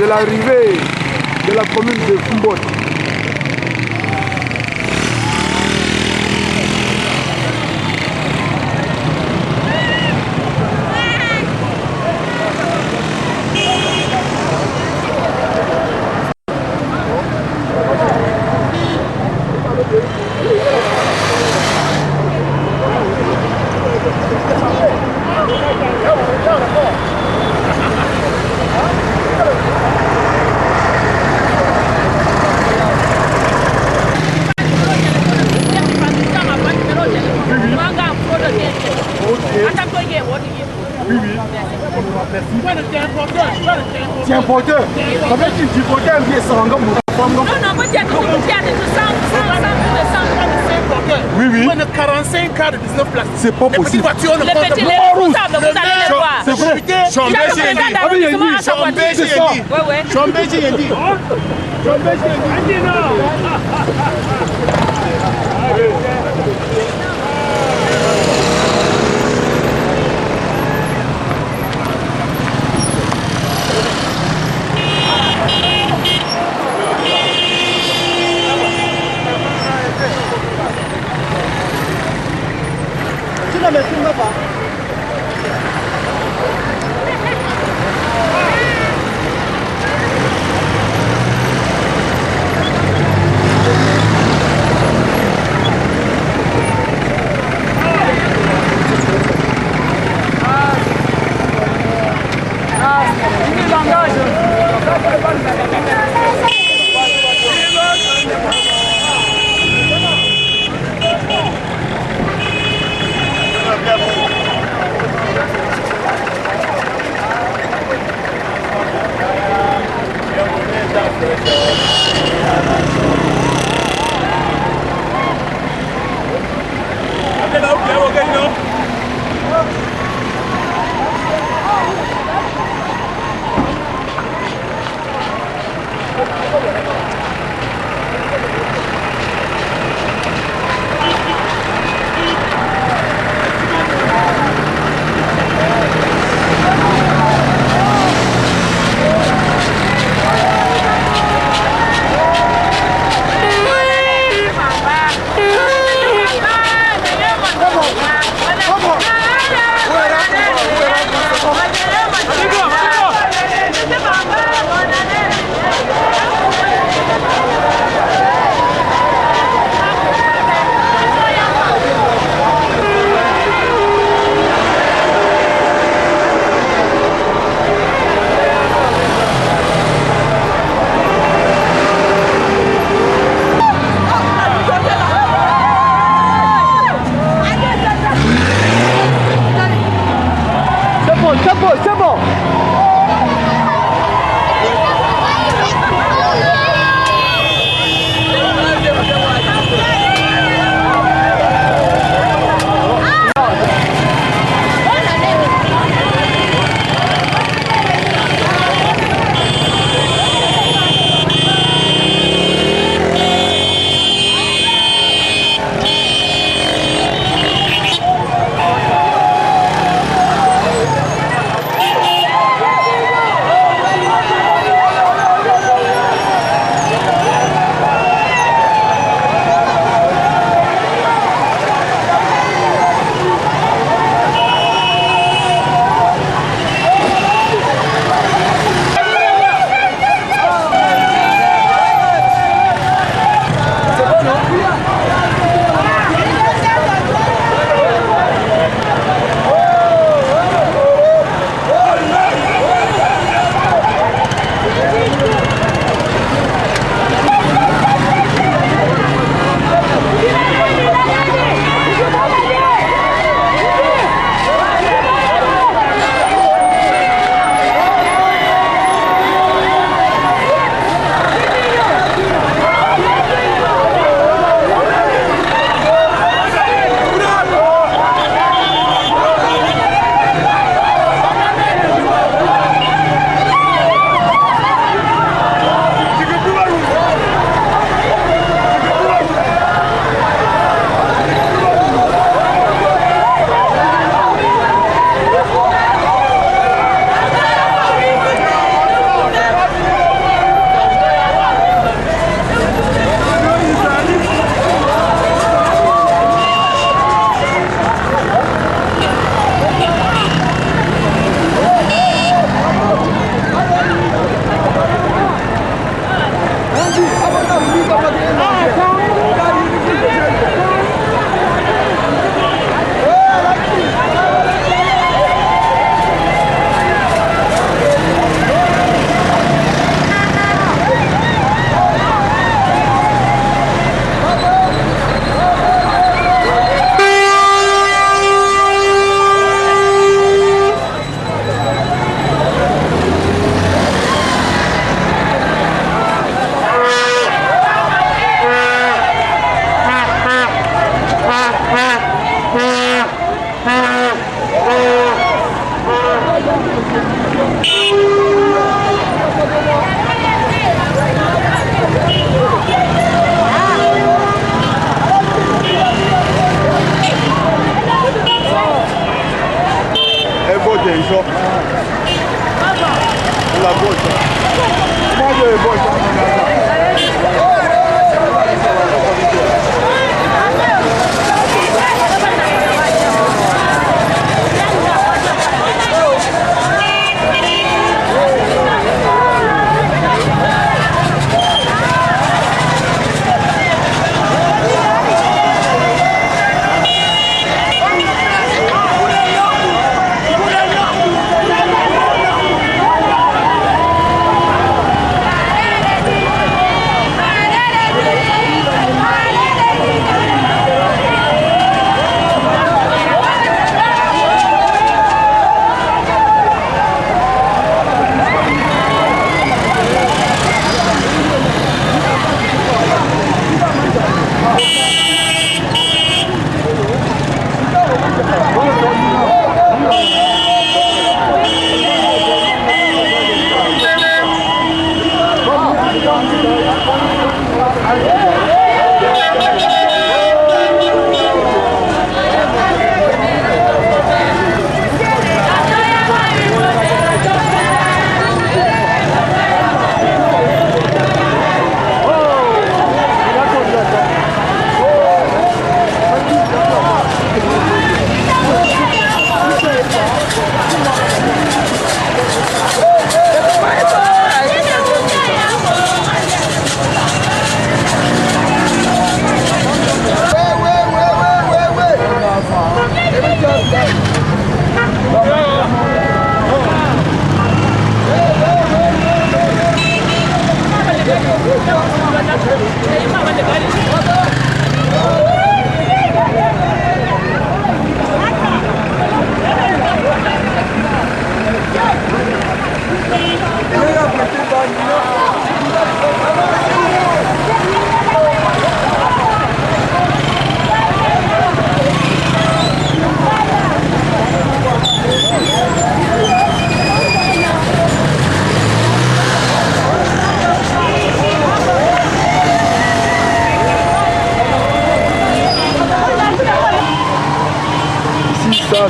de l'arrivée de la commune de Fumbote. C'est un porteur. Ça veut dire que tu portes un billet sans gomme. Non, non, moi j'ai tout ça, oui, oui. 45 cars de 19 places. C'est pas possible. Les petits responsables, vous allez les voir. C'est vrai. Tu ne me filmes pas.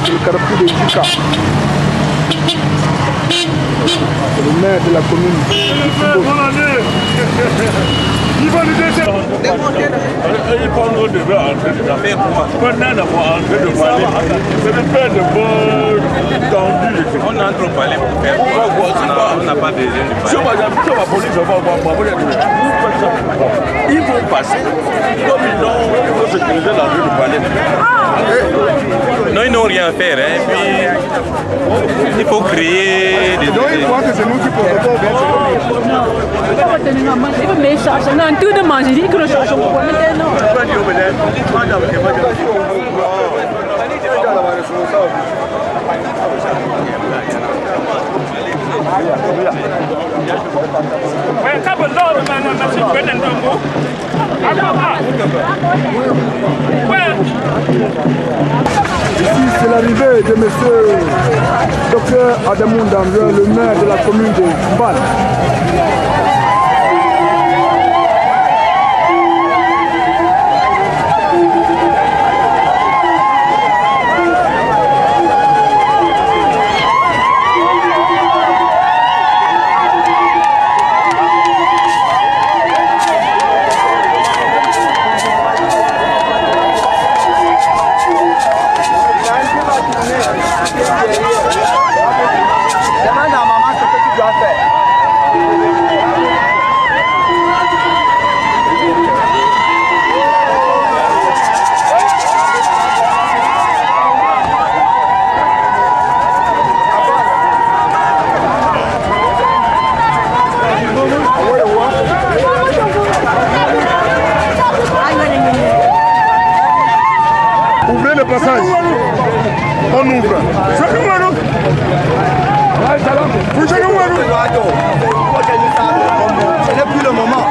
C'est le carrefour de Dika. C'est le maire de la commune. Ils vont nous laisser. Ils prendront de verre en train de faire quoi? Pendant d'avoir en train de parler, c'est de faire de bonnes tendues. On est en train de parler pour faire. On n'a pas besoin de parler. Si on va police, on va ils vont passer comme ils vont sécuriser la rue de Palais. Non, ils n'ont rien à faire. Hein. Puis, il faut créer des... Donc ils croient que c'est nous qui protégons. Non, tout de manger, il que le cherche. Ici, c'est l'arrivée de M. Dr Adamou Ndambe, le maire de la commune de Mbal. Ouvrez le passage. On ouvre. Ce n'est plus le moment.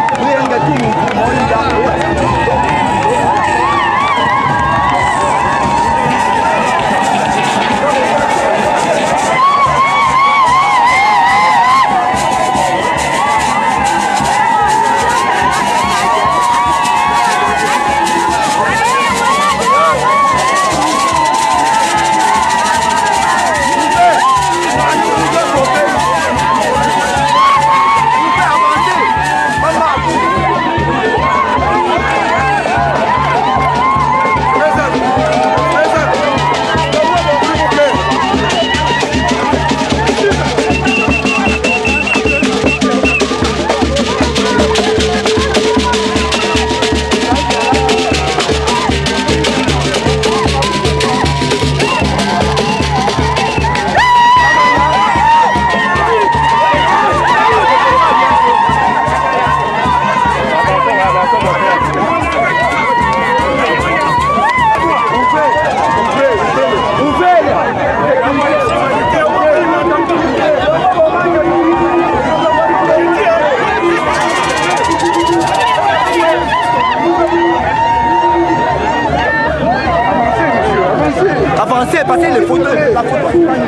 Avancez, passez les photos.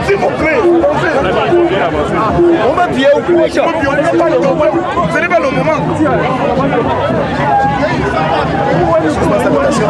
S'il vous plaît. On va pied au gauche. Ce n'est pas le moment. de suspendre sa notation.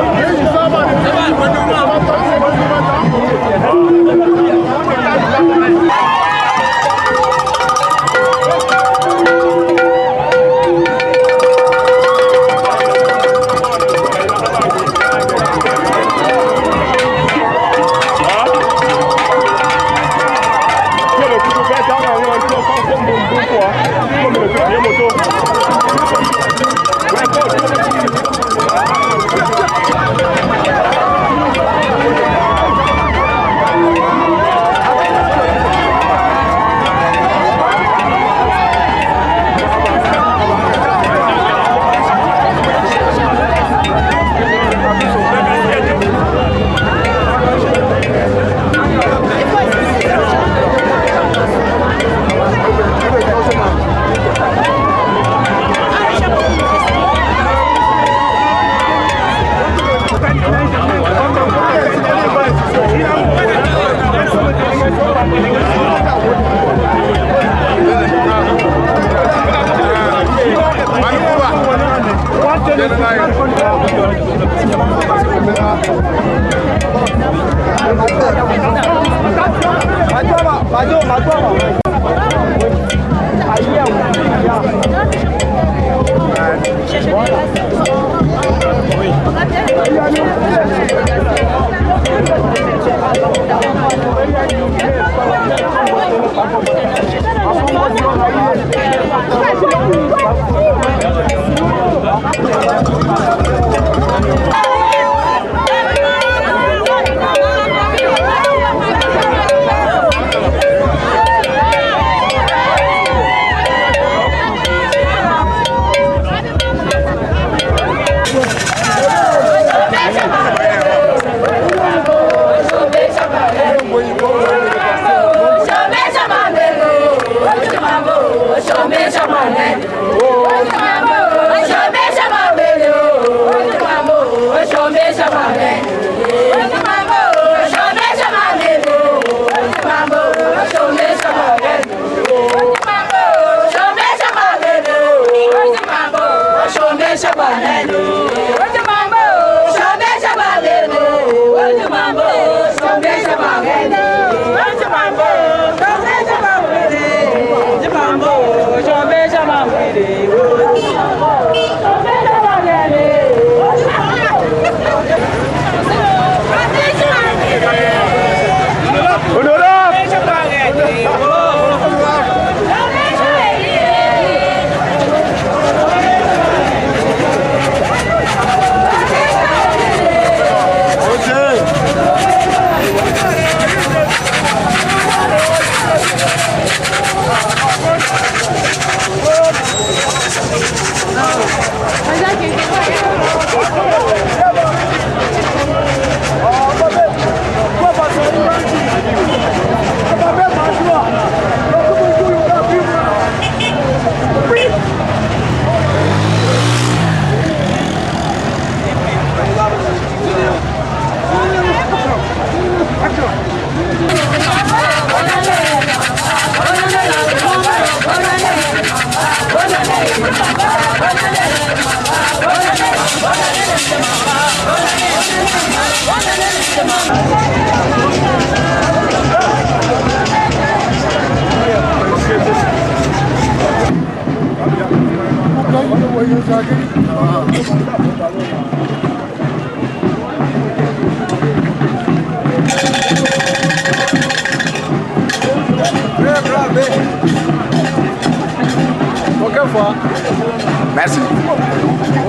Merci.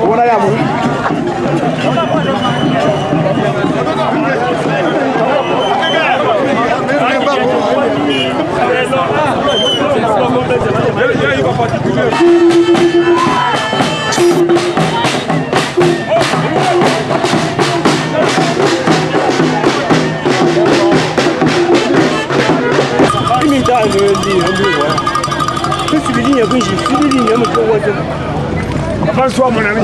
Bon allez à vous. François, mon ami.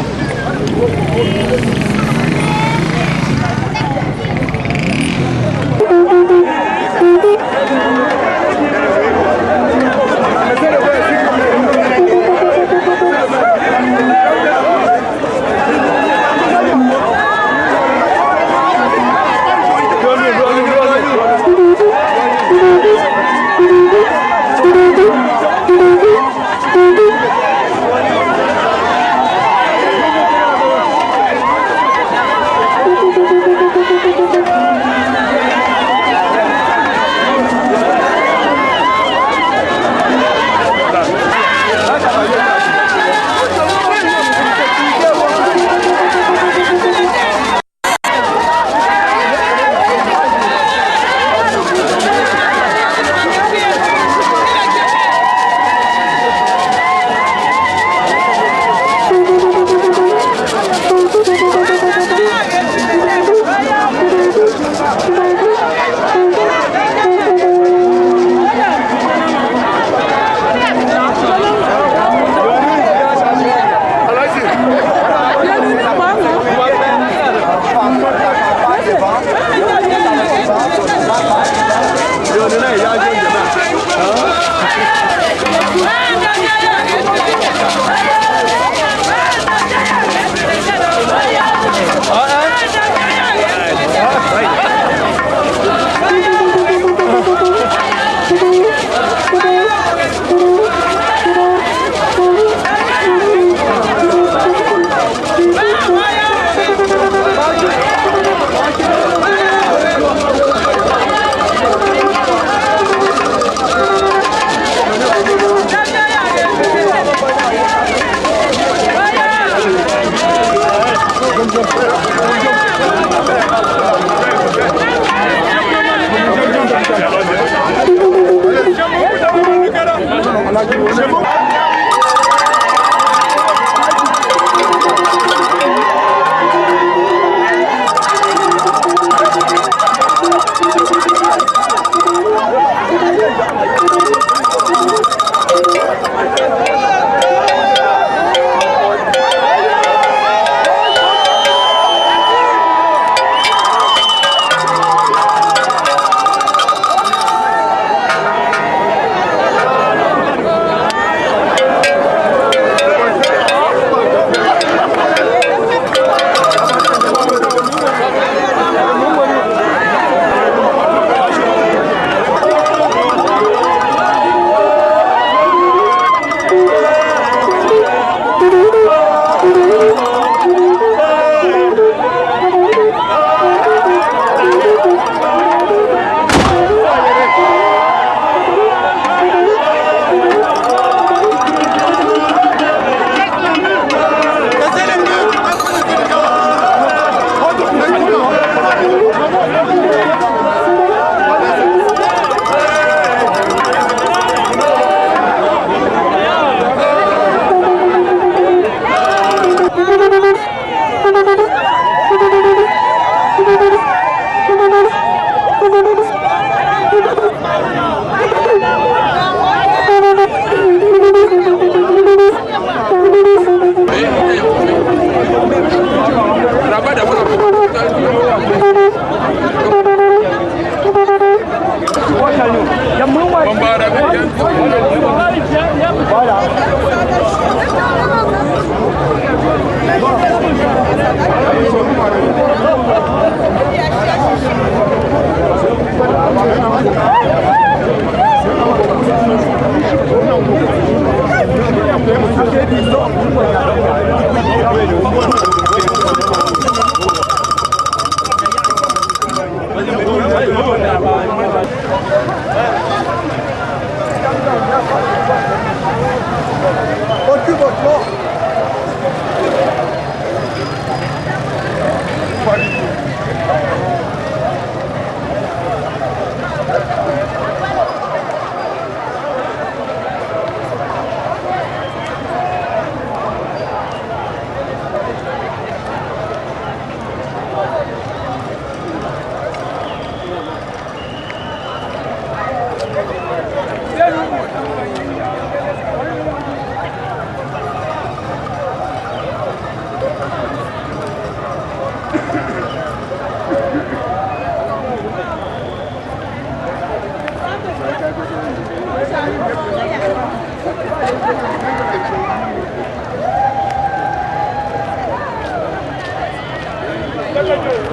Viens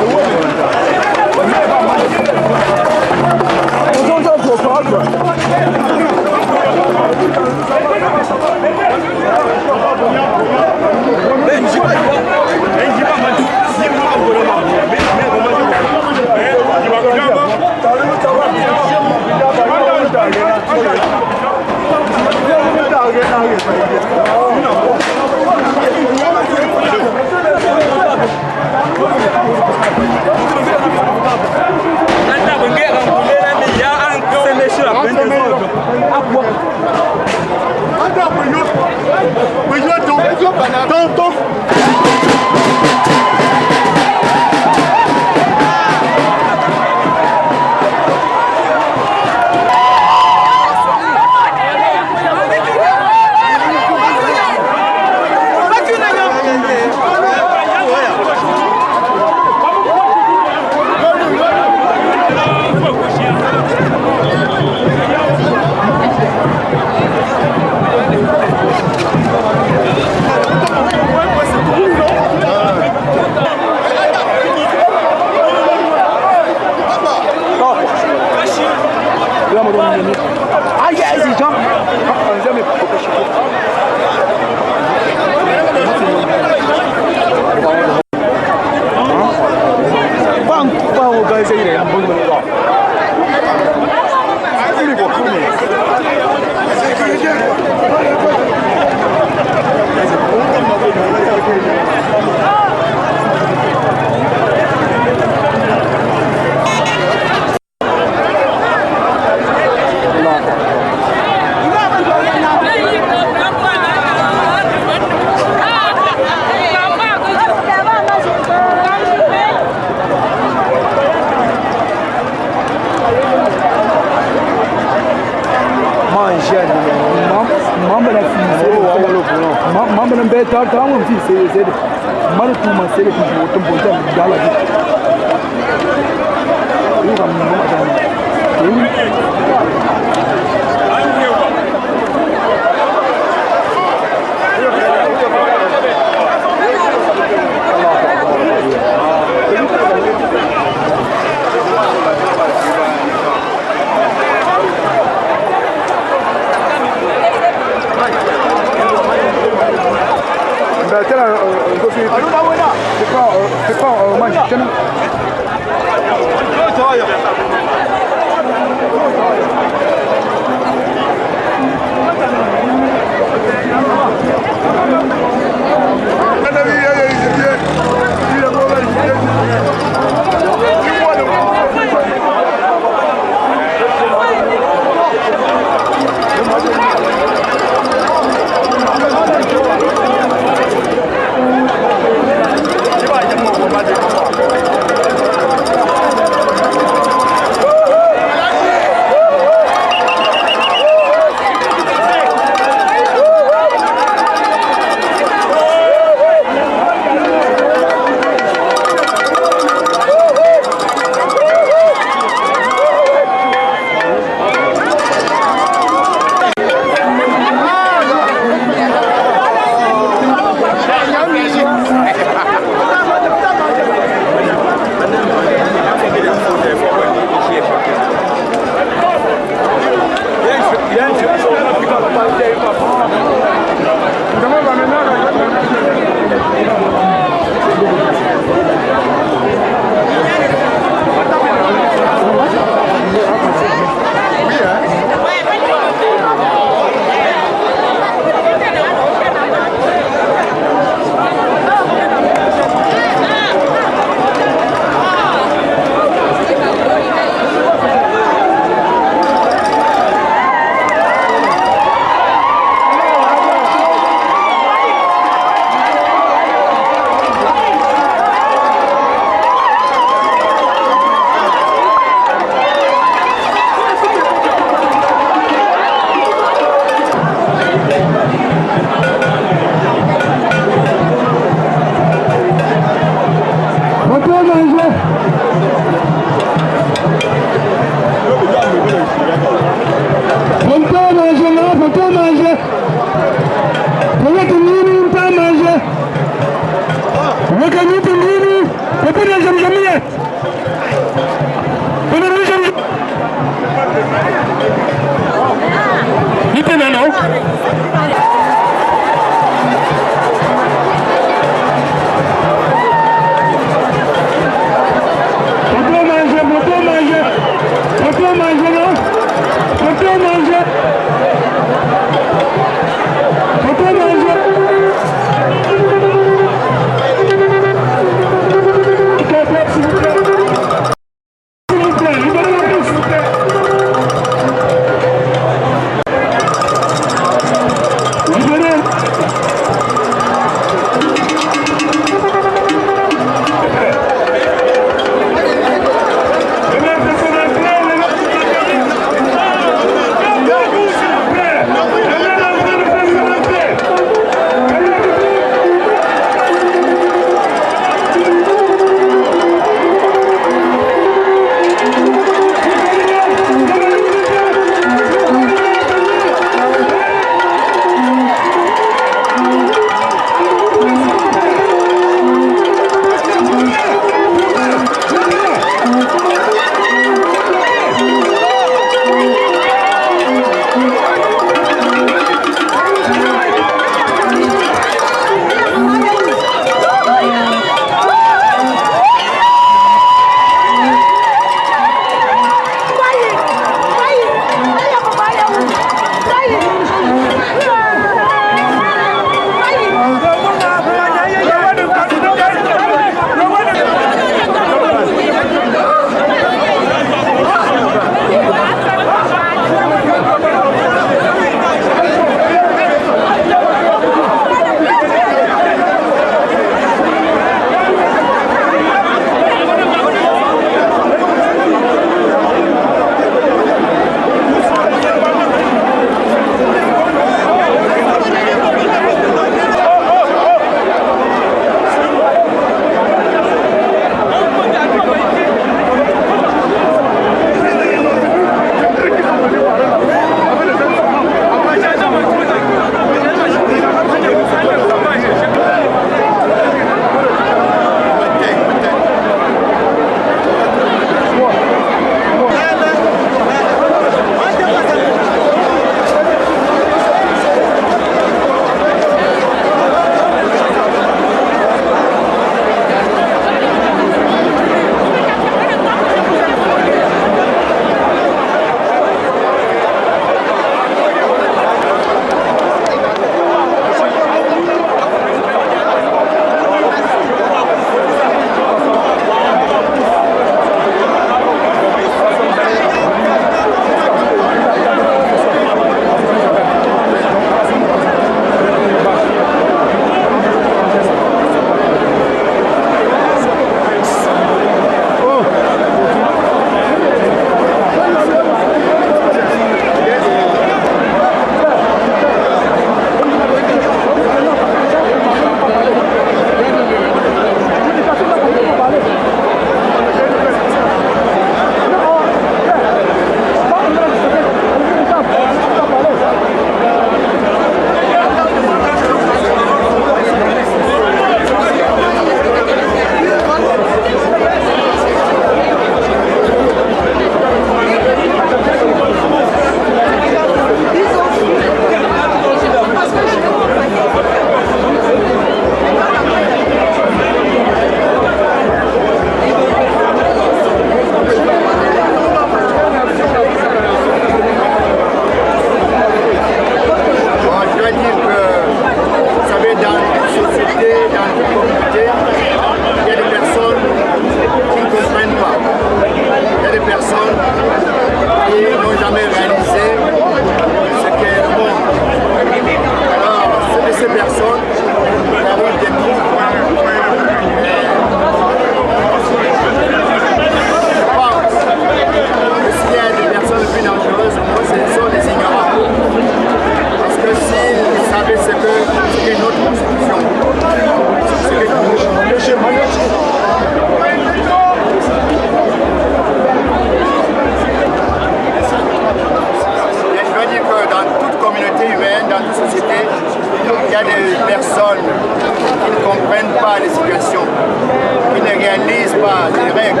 règles,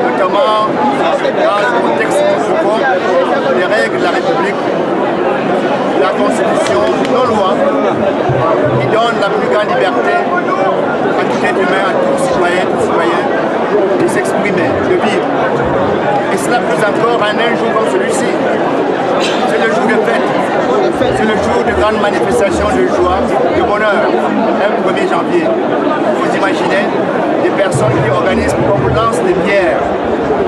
notamment dans le contexte profond, les règles de la République, la Constitution, nos lois, qui donnent la plus grande liberté à tout être humain, à tout citoyen, de s'exprimer, de vivre. Et cela plus encore en un jour comme celui-ci. C'est le jour de fête, c'est le jour de grande manifestation de joie, de bonheur, un 1er janvier. Vous imaginez des personnes qui organisent, qu'on lance des pierres,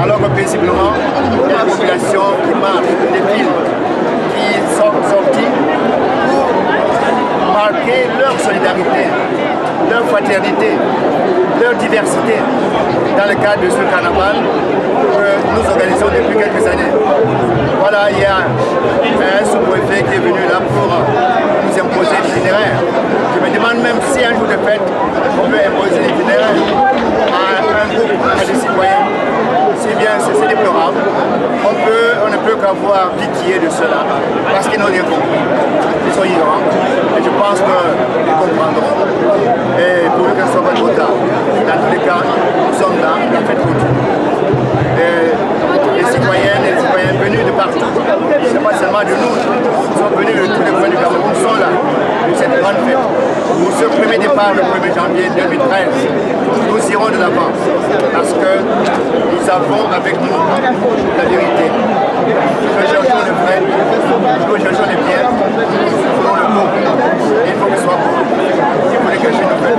alors que paisiblement, il y a la population qui marche, des films, qui sont sortis pour marquer leur solidarité, leur fraternité, leur diversité dans le cadre de ce carnaval que nous organisons depuis quelques années. Voilà, il y a un sous-préfet qui est venu là pour nous imposer l'itinéraire. Je me demande même si un jour de fête, on peut imposer l'itinéraire à un groupe, à des citoyens. C'est bien, c'est déplorable. On ne peut qu'avoir pitié de cela parce qu'ils n'ont rien compris. Ils sont ignorants et je pense qu'ils comprendront. Et pour que ce ne soit pas trop tard, dans tous les cas, nous sommes là, la fête continue. Et les citoyennes et les citoyens venus de partout, ce n'est pas seulement de nous, ils sont venus de tous les coins du Cameroun, sont là, de cette grande fête. Pour ce premier départ, le 1er janvier 2013, nous irons de l'avant parce que nous avons avec nous la vérité. Nous cherchons le vrai, nous cherchons le bien, nous voulons le bon. Et il faut que ce soit bon. Il faut les cacher nos faits.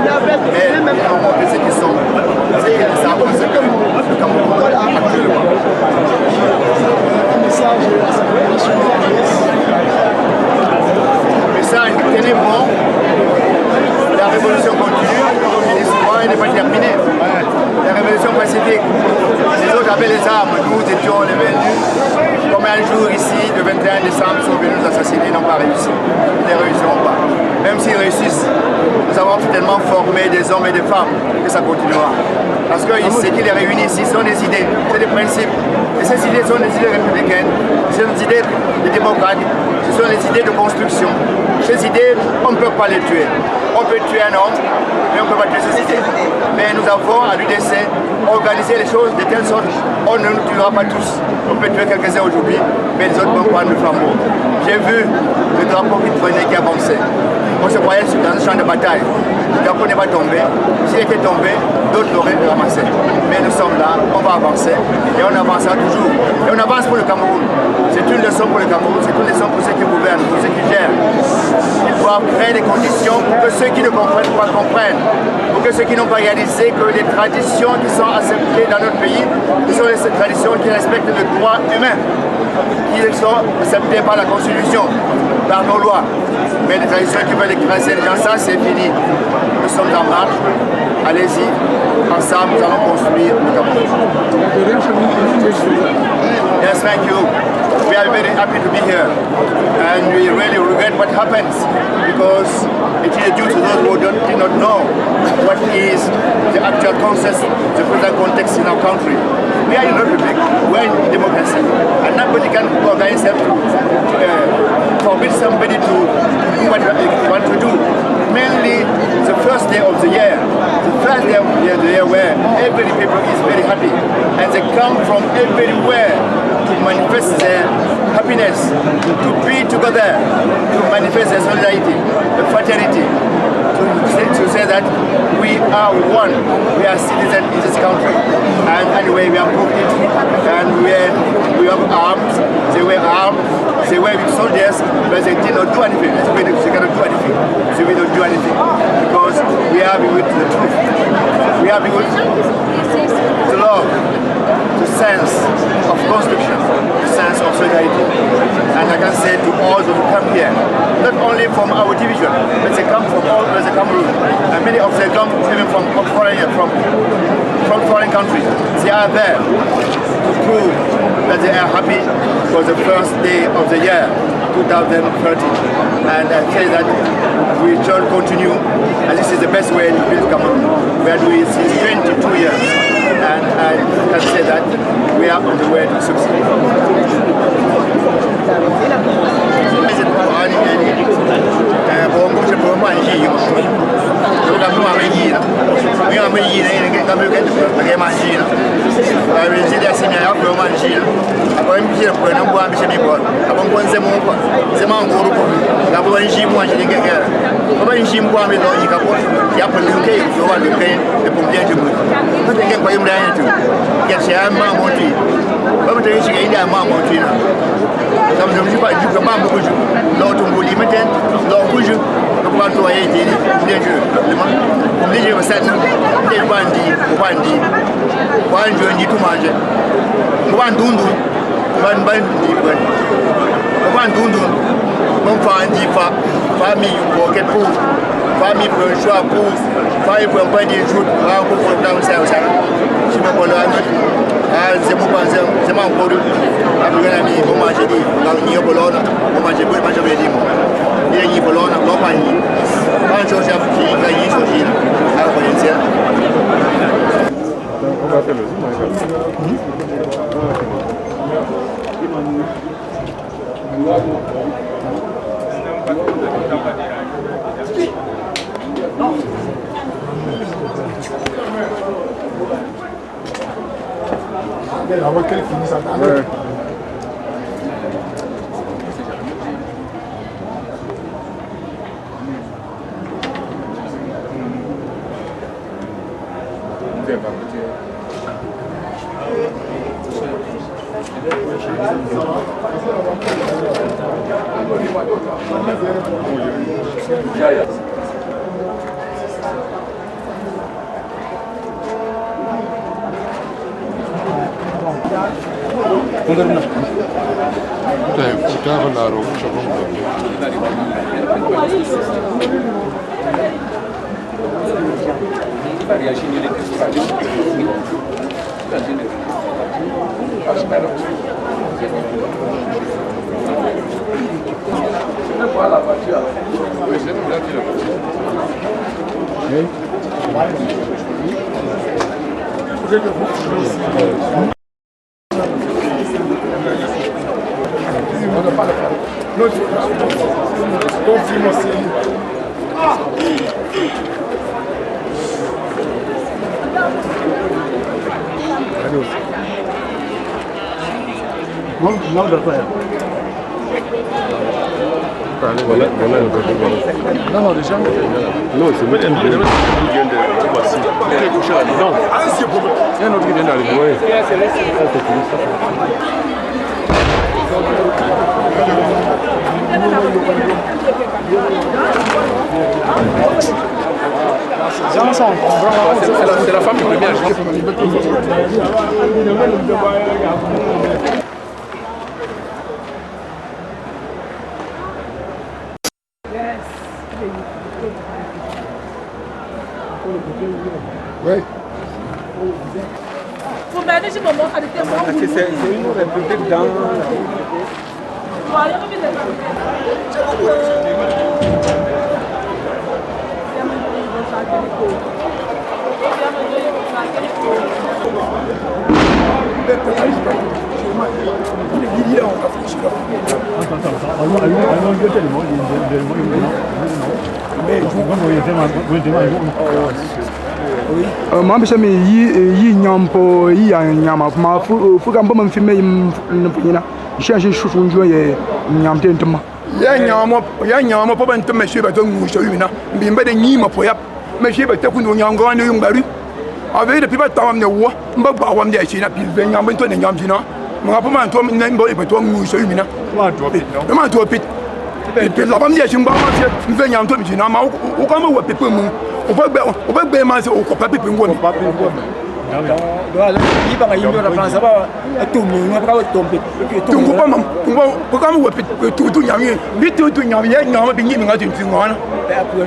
Mais nous allons montrer ce qu'ils sont, ce qu'ils savent, ce que le Cameroun actuellement. Message, tenez bon. La révolution continue, l'histoire n'est pas terminée. La révolution pacifique, les autres avaient les armes, nous étions les vendus. Comme un jour ici, le 21 décembre, ils sont venus nous assassiner, ils n'ont pas réussi. Ils ne réussiront pas. Même s'ils réussissent, nous avons tellement formé des hommes et des femmes que ça continuera. Parce que ce qui les réunit ici sont des idées, c'est des principes. Et ces idées sont des idées républicaines, c'est des idées de démocrates, ce sont des idées de construction. Ces idées, on ne peut pas les tuer. On peut tuer un homme, mais on ne peut pas tuer ces idées. Mais nous avons à l'UDC organisé les choses de telle sorte on ne nous tuera pas tous. On peut tuer quelques-uns aujourd'hui, mais les autres vont prendre le flambeau. J'ai vu le drapeau qui prenait, qui avançait. On se croyait dans un champ de bataille. Le drapeau n'est pas tombé. S'il était tombé, d'autres l'auraient ramassé. Mais nous sommes là, on va avancer et on avancera toujours. Et on avance pour le Cameroun. C'est une leçon pour le Cameroun, c'est une leçon pour ceux qui gouvernent, pour ceux qui gèrent. Il faut créer des conditions pour que ceux qui ne comprennent pas comprennent. Pour que ceux qui n'ont pas réalisé que les traditions qui sont acceptées dans notre pays, ce sont les traditions qui respectent le droit humain, qui sont acceptées par la Constitution, par nos lois. Mais les traditions qui veulent écraser les gens, ça c'est fini. Nous sommes en marche. Allez-y, ensemble nous allons construire le Cameroun. Yes, thank you. We are very happy to be here and we really regret what happens because it is due to those who did not know what is the actual context, the present context in our country. We are in a republic, we are in democracy, and nobody can organize them to forbid somebody to do what they want to do. Mainly the first day of the year, where every people is very happy and they come from everywhere to manifest their happiness, to be together, to manifest their solidarity, the fraternity, to say that we are one, we are citizens in this country. And anyway, we have proved it. And we have arms, they were armed, they were with soldiers, but they did not do anything. They cannot do anything. So we don't do anything. Because we are with the truth. We are with the love, the sense of construction, the sense of solidarity. And I can say to all those who come here, not only from our division, but they come from all over the Cameroon. And many of them come even from foreign countries. They are there to prove that they are happy for the first day of the year, 2030. And I say that we shall continue, and this is the best way to build Cameroon. We are doing it since 22 years. And I can say that we are on the way to succeed. quand même manger là. La régie des seniors pour manger là. Après une petite pour un bois chez mes potes. Après on c'est mon quoi. C'est mon gros quoi. La pour un gym moi j'ai des gars. Après un gym bois mais donc il capot. Il y a pour le cas, il doit le pain et pour bien de moi. Quand tu gagnes pas une rien tout. Il y a c'est un maman monté. Comme tu dis il y a un maman monté là. Comme je me dis pas du que maman beaucoup de. L'autre on voulait mettre l'autre je. Donc on doit y aller bien de. Comme les gens ça des bandits, bandits. Bandits on dit tout manger. Bandundu. Bandit. Bandundu. Mon famille famille pour quel pour famille pour un choix pour famille pour un pain de jour pour dans ça je me connais c'est mon pensée c'est mon corps après ami pour manger dit dans ni bolona pour manger pour manger bien dit il y a bolona compagnie quand je suis qui gagne sur qui à Valencia on va faire le zoom Avant qu'elle finisse à table. Non, déjà. Non, c'est moi qui viens de voici. Il est couché là. Non. Il y a un autre qui vient d'arriver. Oui. C'est la femme du premier agent. Oui. C'est une république dans... Mamma mia yi nyampo yi nyama ma fu ga mbam fi me nfina change chouchou njo ye nyamte ntma ya nyama po ban ntma shi ba to ngu sho yina mbi mbe de nyima po ya me shi ba te ku no nyanga ne yungbaru ave de pipa tawam ne wo mba ba wam de shi na pi ve nyamba to ne nyam jina ma po man to ne mbo e to ngu sho yina ma to pit et puis la bam de shi mba ma fi ve nyam to mi jina ma o ka ma wo pepe mu o va gbe ma se o ko papi pingo mi do ala yi ba yi do France ba to mi no ba to mpe to ko pa mam ko ka mo we tu nyam yi bi tu nyam ye nyam bi ni mi ga tin tin ngona e apu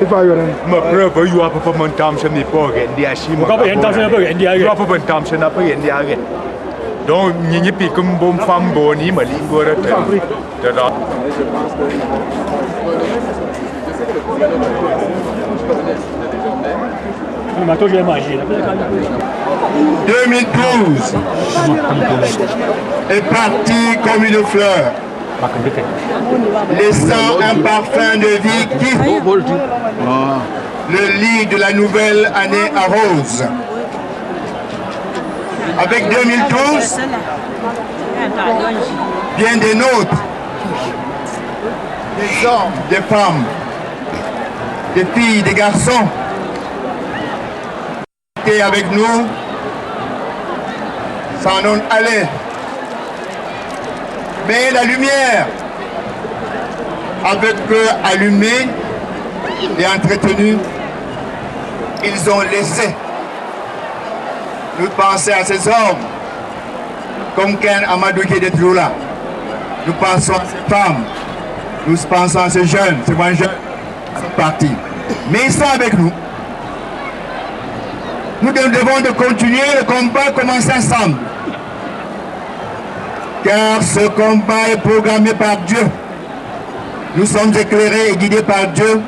e fa yo ren ma preuve you have for mon tam chez mes porcs ndi ashima ko ba yen tam chez ba yen dia you have for tam chez na pa yen dia ge donc ni pi comme bom fam boni ma lingo ra ta da 2012 est parti comme une fleur, laissant un parfum de vie qui le lit de la nouvelle année arrose. Avec 2012, bien des nôtres, des hommes, des femmes, des filles, des garçons, étaient avec nous, s'en ont allé. Mais la lumière, avec eux allumée et entretenue, ils ont laissé nous penser à ces hommes comme Ken Amadou qui est toujours là. Nous pensons à ces femmes, nous pensons à ces jeunes, ces moins jeunes qui sont partis. Mais ils sont avec nous. Nous devons de continuer le combat commencé ensemble. Car ce combat est programmé par Dieu. Nous sommes éclairés et guidés par Dieu.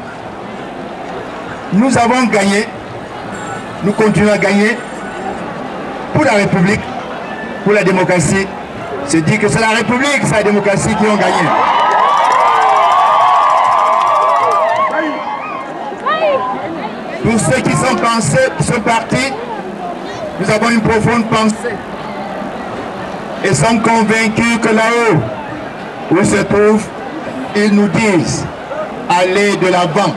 Nous avons gagné. Nous continuons à gagner pour la République, pour la démocratie. C'est dit que c'est la République, c'est la démocratie qui ont gagné. Pour ceux qui sont partis, nous avons une profonde pensée et sommes convaincus que là-haut, où ils se trouvent, ils nous disent, allez de l'avant,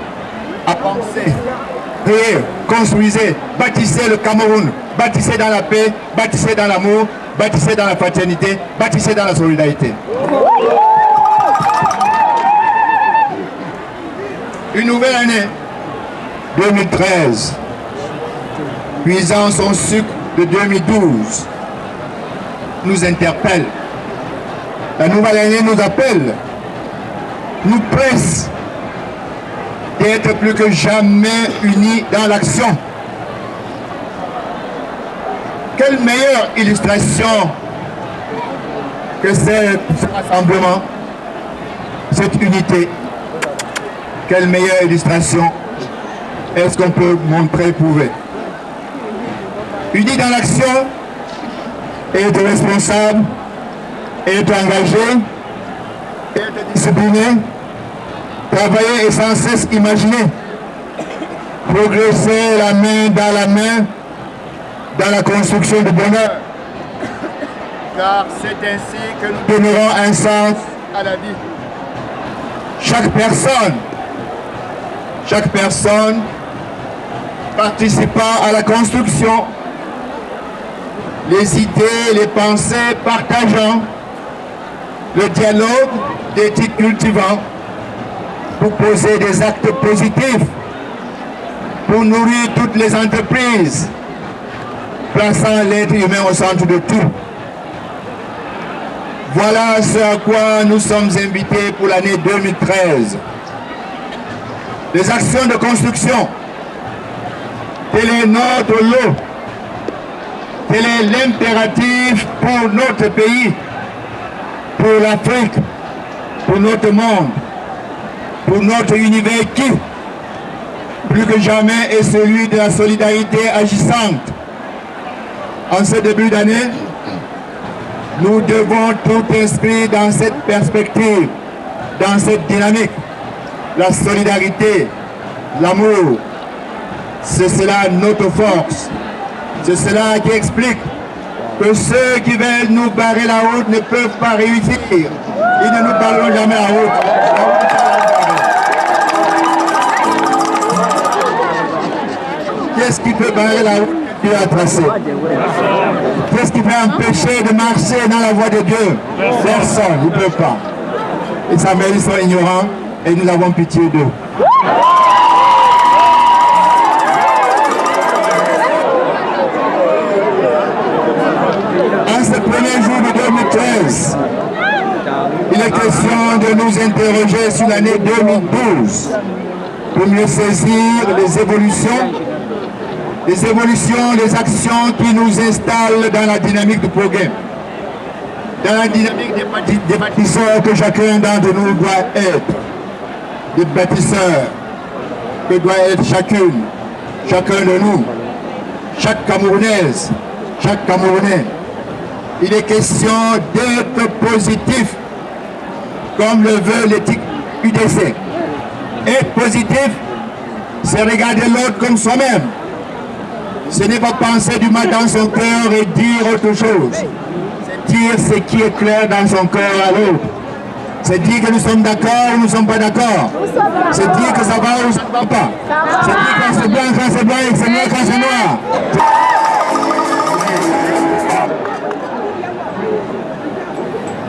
à penser, créer, construisez, bâtissez le Cameroun, bâtissez dans la paix, bâtissez dans l'amour, bâtissez dans la fraternité, bâtissez dans la solidarité. Une nouvelle année, 2013, puisant son sucre de 2012, nous interpelle. La nouvelle année nous appelle, nous presse d'être plus que jamais unis dans l'action. Quelle meilleure illustration que ce rassemblement, cette unité. Quelle meilleure illustration est-ce qu'on peut montrer, prouver. Unis dans l'action, être responsable, être engagé, être discipliné, travailler et sans cesse imaginer, progresser la main dans la construction du bonheur. Car c'est ainsi que nous donnerons un sens à la vie. Chaque personne participant à la construction, les idées, les pensées, partageant, le dialogue, d'éthique cultivant, pour poser des actes positifs, pour nourrir toutes les entreprises, plaçant l'être humain au centre de tout. Voilà ce à quoi nous sommes invités pour l'année 2013. Les actions de construction, tel est notre lot, tel est l'impératif pour notre pays, pour l'Afrique, pour notre monde, pour notre univers qui, plus que jamais, est celui de la solidarité agissante. En ce début d'année, nous devons tout inscrire dans cette perspective, dans cette dynamique. La solidarité, l'amour, c'est cela notre force. C'est cela qui explique que ceux qui veulent nous barrer la route ne peuvent pas réussir. Ils ne nous barreront jamais la route. Qu'est-ce qui peut barrer la route que Dieu a tracée? Qu'est-ce qui peut empêcher de marcher dans la voie de Dieu? Personne, ils ne peut pas. Ils s'appellent, ils sont ignorants et nous avons pitié d'eux. En ce premier jour de 2013, il est question de nous interroger sur l'année 2012 pour mieux saisir les évolutions, les actions qui nous installent dans la dynamique du progrès, dans la dynamique des bâtisseurs que chacun d'entre nous doit être, des bâtisseurs que doit être chacune, chacun de nous, chaque Camerounaise, chaque Camerounais. Il est question d'être positif, comme le veut l'éthique UDC. Être positif, c'est regarder l'autre comme soi-même. Ce n'est pas penser du mal dans son cœur et dire autre chose. C'est dire ce qui est clair dans son cœur à l'autre. C'est dire que nous sommes d'accord ou nous ne sommes pas d'accord. C'est dire que ça va ou ça ne va pas. C'est dire quand c'est blanc, quand c'est blanc et que c'est noir, quand c'est noir.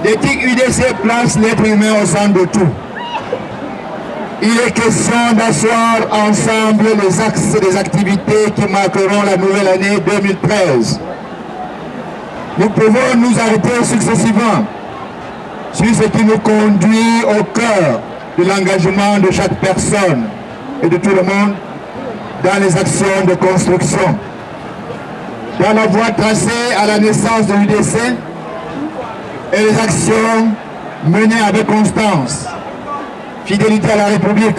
L'éthique UDC place l'être humain au centre de tout. Il est question d'asseoir ensemble les axes des activités qui marqueront la nouvelle année 2013. Nous pouvons nous arrêter successivement sur ce qui nous conduit au cœur de l'engagement de chaque personne et de tout le monde dans les actions de construction. Dans la voie tracée à la naissance de l'UDC et les actions menées avec constance, fidélité à la République,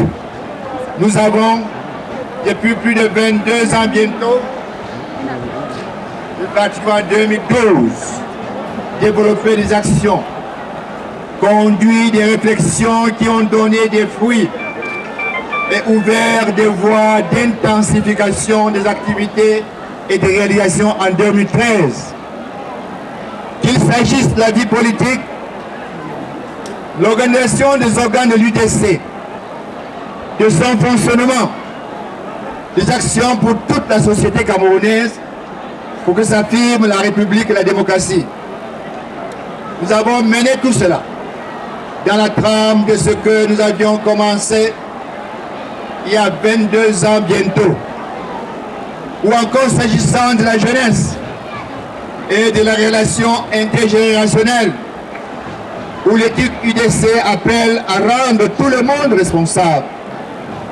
nous avons, depuis plus de 22 ans bientôt, pratiquement en 2012, développé des actions, conduit des réflexions qui ont donné des fruits et ouvert des voies d'intensification des activités et des réalisations en 2013. Qu'il s'agisse de la vie politique, l'organisation des organes de l'UDC, de son fonctionnement, des actions pour toute la société camerounaise, pour que s'affirme la République et la démocratie. Nous avons mené tout cela dans la trame de ce que nous avions commencé il y a 22 ans bientôt, ou encore s'agissant de la jeunesse et de la relation intergénérationnelle, où l'éthique UDC appelle à rendre tout le monde responsable,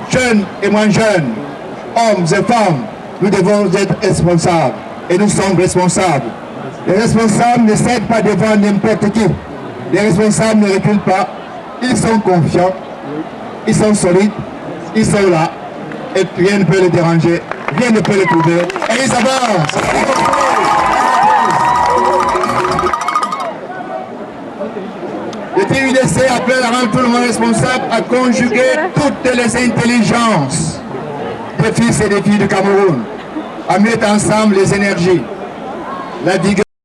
jeunes et moins jeunes, hommes et femmes, nous devons être responsables et nous sommes responsables. Les responsables ne cèdent pas devant n'importe qui. Les responsables ne reculent pas, ils sont confiants, ils sont solides, ils sont là et rien ne peut les déranger, rien ne peut les trouver et ils avancent. Le TUDC appelle à rendre tout le monde responsable, à conjuguer toutes les intelligences des fils et des filles du Cameroun, à mettre ensemble les énergies, la vigueur.